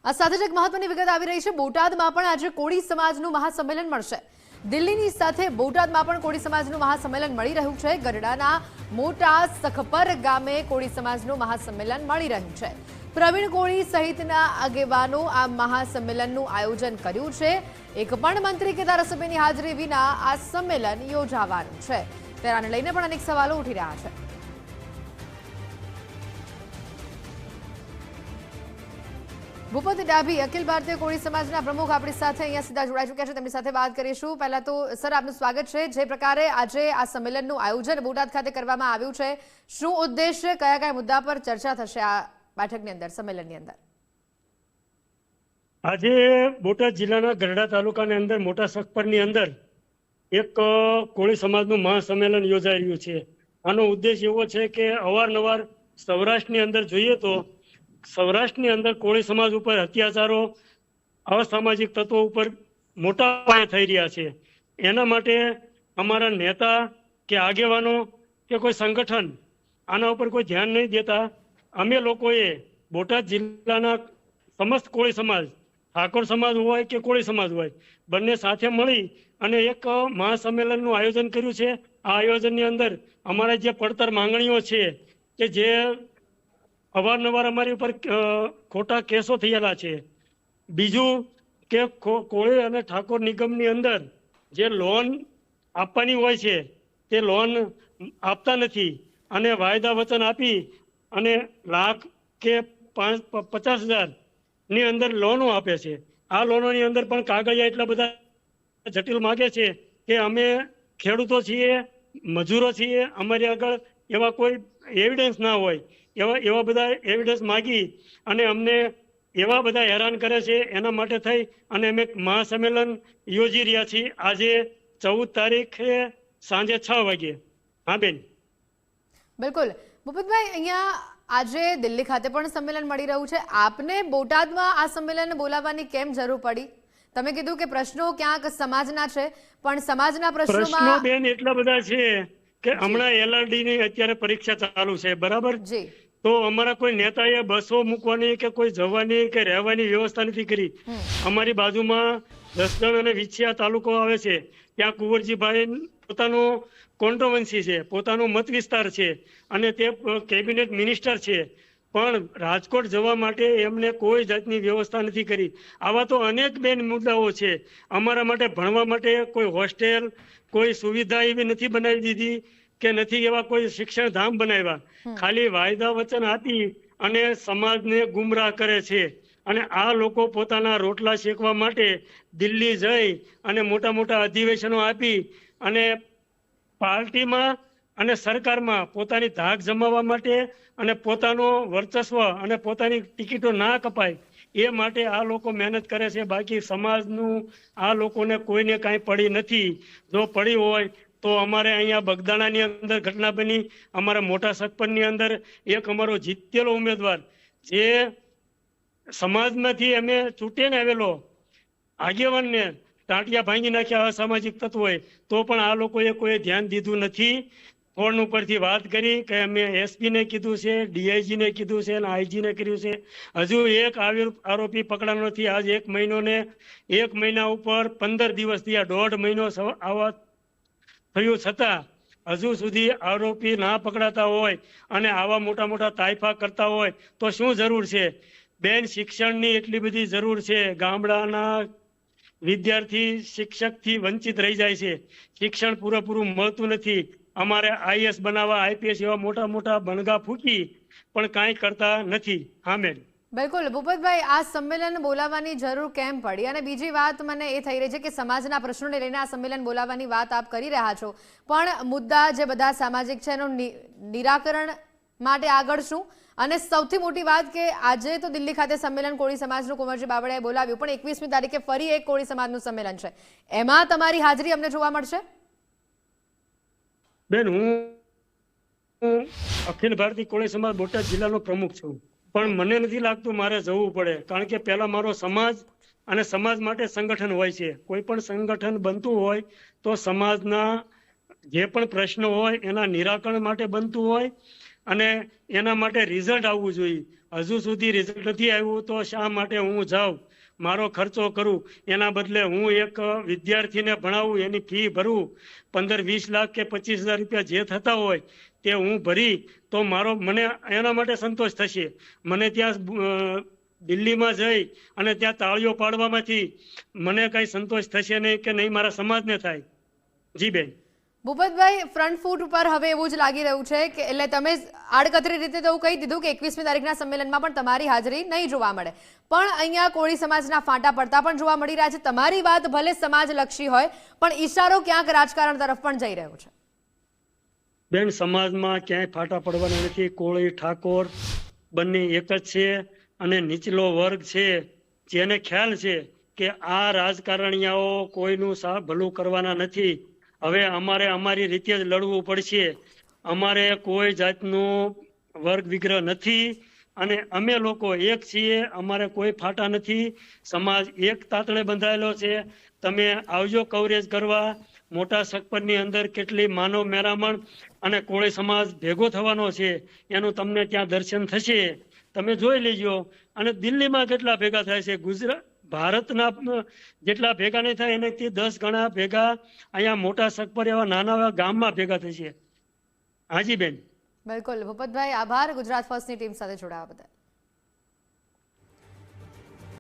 આ સાથે જ એક મહત્વની વિગત આવી રહી છે। બોટાદમાં પણ આજે કોળી સમાજનું મહાસંમેલન મળશે। દિલ્હીની સાથે બોટાદમાં પણ કોળી સમાજનું મહાસંમેલન મળી રહ્યું છે। ગઢડાના મોટા સખપર ગામે કોળી સમાજનું મહાસંમેલન મળી રહ્યું છે। પ્રવીણ કોળી સહિતના આગેવાનો આ મહાસંમેલનનું આયોજન કર્યું છે। એક પણ મંત્રી કે ધારાસભ્યની હાજરી વિના આ સંમેલન યોજાવાનું છે। તેના લઈને પણ અનેક સવાલો ઉઠી રહ્યા છે। ભૂપત ડાભી અખિલ ભારતીય કોળી સમાજના પ્રમુખ આપણી સાથે અહીંયા સીધા જોડાઈ ચૂક્યા છે। તેમની સાથે વાત કરીશું। પહેલા તો સર આપનું સ્વાગત છે। જે પ્રકારે આજે આ સંમેલનનું આયોજન બોટાદ ખાતે કરવામાં આવ્યું છે, શું ઉદ્દેશ્ય, કયા કયા મુદ્દા પર ચર્ચા થશે આ બેઠકની અંદર, સંમેલનની અંદર? આજે બોટાદ જિલ્લાના ગઢડા તાલુકાની અંદર મોટા સખપરની અંદર એક કોળી સમાજનું મહાસંમેલન યોજાઈ રહ્યું છે। આનો ઉદ્દેશ એવો છે કે અવારનવાર સૌરાષ્ટ્રની અંદર જોઈએ તો સૌરાષ્ટ્રની અંદર કોળી સમાજ ઉપર અત્યાચારો, અસામાજિક તત્વો ઉપર મોટા પાયે થઈ રહ્યા છે। એના માટે અમારા નેતા કે આગેવાનો કે કોઈ સંગઠન આના ઉપર કોઈ ધ્યાન નહીં દેતા અમે લોકોએ બોટાદ જિલ્લાના સમસ્ત કોળી સમાજ, ઠાકોર સમાજ હોય કે કોળી સમાજ હોય, બંને સાથે મળી અને એક મહાસંમેલનનું આયોજન કર્યું છે। આ આયોજનની અંદર અમારા જે પડતર માંગણીઓ છે કે જે અવારનવાર અમારી ઉપર ખોટા કેસો થયેલા છે, બીજું કે કોળી અને ઠાકોર નિગમની અંદર જે લોન આપવાની હોય છે તે લોન આપતા નથી અને વાયદા વચન આપી અને લાખ કે 50,000 ની અંદર લોનો આપે છે। આ લોનોની અંદર પણ કાગળિયા એટલા બધા જટિલ માગે છે કે અમે ખેડૂતો છીએ, મજૂરો છીએ, અમારી આગળ એવા કોઈ એવિડન્સ ના હોય, એવા બધા એવિડન્સ માગી અને અમને એવા બધા હેરાન કરે છે। એના માટે થઈ અને અમે મહાસંમેલન યોજી રહ્યા છીએ આજે 14 તારીખે સાંજે 6 વાગે। હા બેન, બિલકુલ ભૂપતભાઈ, અહીંયા આજે દિલ્હી ખાતે પણ સંમેલન મળી રહ્યું છે। આપને બોટાદમાં આ સંમેલન બોલાવવાની કેમ જરૂર પડી? તમે કીધું કે પ્રશ્નો ક્યાંક સમાજના છે, પણ સમાજના પ્રશ્નો બેન એટલા બધા છે કે હમણાં એલઆરડી ની અત્યારે પરીક્ષા ચાલુ છે, બરાબર? જી, તો અમારા કોઈ નેતાએ બસો મૂકવાની કે કોઈ જવાની કે રહેવાની વ્યવસ્થા નથી કરી। અમારી બાજુમાં જસદણ અને વિછિયા તાલુકો આવે છે, ત્યાં કુંવરજીભાઈ પોતાનો કોન્ટ્રોવર્સી છે, પોતાનો મત વિસ્તાર છે અને તે કેબિનેટ મિનિસ્ટર છે, પણ રાજકોટ જવા માટે એમને કોઈ જાતની વ્યવસ્થા નથી કરી। આવા તો અનેક બેન મુદ્દાઓ છે। અમારા માટે ભણવા માટે કોઈ હોસ્ટેલ, કોઈ સુવિધા એવી નથી બનાવી દીધી કે નથી એવા કોઈ શિક્ષણ ધામ બનાવ્યા। ખાલી વાયદા વચન આપી અને સમાજને ગુમરાહ કરે છે અને આ લોકો પોતાના રોટલા શેકવા માટે દિલ્હી જઈ અને મોટા મોટા અધિવેશનો આપી અને પાર્ટીમાં અને સરકારમાં પોતાની ધાક જમાવવા માટે અને પોતાનો વર્ચસ્વ અને પોતાની ટિકિટો ના કપાય એ માટે આ લોકો મહેનત કરે છે। બાકી સમાજનું આ લોકોને કોઈને કાંઈ પડી નથી। જો પડી હોય તો અમારે અહીંયા બગદાણાની અંદર ઘટના બની, અમારા મોટા સખપરની અંદર એક અમારો જીતેલો ઉમેદવાર જે સમાજમાંથી અમે ચૂંટીને આવેલો આગેવાનને ટાંટિયા ભાંગી નાખ્યા અસામાજિક તત્વોએ, તો પણ આ લોકોએ કોઈ ધ્યાન દીધું નથી। ફોન ઉપરથી વાત કરી કે અમે એસપી ને કીધું છે, ડીઆઈજી ને કીધું છે અને આઈજી ને કર્યું છે, હજુ એક આરોપી પકડાનો નથી। આજ 1 મહિનો ને 1 મહિના ઉપર 15 દિવસ થયા, 1.5 મહિનો આવા થયું છતાં હજુ સુધી આરોપી ના પકડાતા હોય અને આવા મોટા મોટા તાઇફા કરતા હોય તો શું જરૂર છે બેન? શિક્ષણની એટલી બધી જરૂર છે। ગામડાના વિદ્યાર્થી શિક્ષકથી વંચિત રહી જાય છે, શિક્ષણ પૂરેપૂરું મળતું નથી। અમારે આઈએસ બનાવવા, આઈપીએસ એવા મોટા મોટા બણગા ફૂકી પણ કાંઈ કરતા નથી। હા મેડમ, બિલકુલ ભૂપતભાઈ, આ સંમેલન બોલાવવાની જરૂર કેમ પડી? અને બીજી વાત મને એ થઈ રહી છે કે સમાજના પ્રશ્નોને લઈને આ સંમેલન બોલાવવાની વાત આપ કરી રહ્યા છો, પણ મુદ્દા જે બધા સામાજિક છે એનું નિરાકરણ માટે આગળ શું? અને સૌથી મોટી વાત કે આજે તો દિલ્હી ખાતે સંમેલન કોળી સમાજનું કુંવરજી બાવળિયાએ બોલાવ્યું, પણ 21મી તારીખે ફરી એક કોળી સમાજનું સંમેલન છે, એમાં તમારી હાજરી અમને જોવા મળશે? બેન, હું અખિલ ભારતીય કોળી સમાજ બોટાદ જિલ્લાનો પ્રમુખ છું, પણ મને નથી લાગતું મારે જવું પડે, કારણ કે પહેલા મારો સમાજ અને સમાજ માટે સંગઠન હોય છે। કોઈ પણ સંગઠન બનતું હોય તો સમાજના જે પણ પ્રશ્નો હોય એના નિરાકરણ માટે બનતું હોય અને એના માટે રિઝલ્ટ આવવું જોઈએ. હજુ સુધી રિઝલ્ટ નથી આવ્યું તો શા માટે હું જાઉં, મારો ખર્ચો કરું, એના બદલે હું એક વિદ્યાર્થીને ભણાવું, એની ફી ભરું, 15-20 લાખ કે 25,000 રૂપિયા જે થતા હોય તે હું ભરી તો મને એના માટે સંતોષ થશે. મને ત્યાં દિલ્હીમાં જઈ અને ત્યાં તાળીઓ પાડવામાંથી મને કઈ સંતોષ થશે નહીં કે નહીં મારા સમાજને થાય. જી બેન. ભૂપતભાઈ, ફ્રન્ટ ફૂટ ઉપર હવે એવું જ લાગી રહ્યું છે કે એટલે તમે આડકતરી રીતે તો એવું કહી દીધું કે 21મી તારીખના સંમેલનમાં પણ તમારી હાજરી નહીં જોવા મળે, પણ અહીંયા કોળી સમાજના ફાંટા પડતા પણ જોવા મળી રહ્યા છે. તમારી વાત ભલે સમાજલક્ષી હોય પણ ઈશારો ક્યાંક રાજકારણ તરફ પણ જઈ રહ્યો છે. બેન, સમાજમાં ક્યાંય ફાટા પડવાના નથી. કોળી ઠાકોર બંને એક જ છે અને નીચલો વર્ગ છે જેને ખ્યાલ છે કે આ રાજકારણીયાઓ કોઈનું ભલું કરવાના નથી. હવે અમારે અમારી રીતે જ લડવું પડશે. અમારે કોઈ જાતનું વર્ગ વિગ્રહ નથી અને અમે લોકો એક છીએ. અમારે કોઈ ફાટા નથી. સમાજ એક તાતણે બંધાયેલો છે. તમે આવજો કવરેજ કરવા. મોટા સખપરની અંદર કેટલી માનવ મેરામણ અને કોળી સમાજ ભેગો થવાનો છે એનું તમને ત્યાં દર્શન થશે. તમે જોઈ લેજો. અને દિલ્હીમાં કેટલા ભેગા થાય છે, ગુજરાત ભારતના જેટલા ભેગા નહીં થાય એનાથી 10 ગણા ભેગા અહીંયા મોટા સખપર એવા નાના ગામમાં ભેગા થશે. હાજી બેન. બિલકુલ ભૂપતભાઈ, આભાર ગુજરાત ફર્સ્ટની ટીમ સાથે જોડાવા બદલ.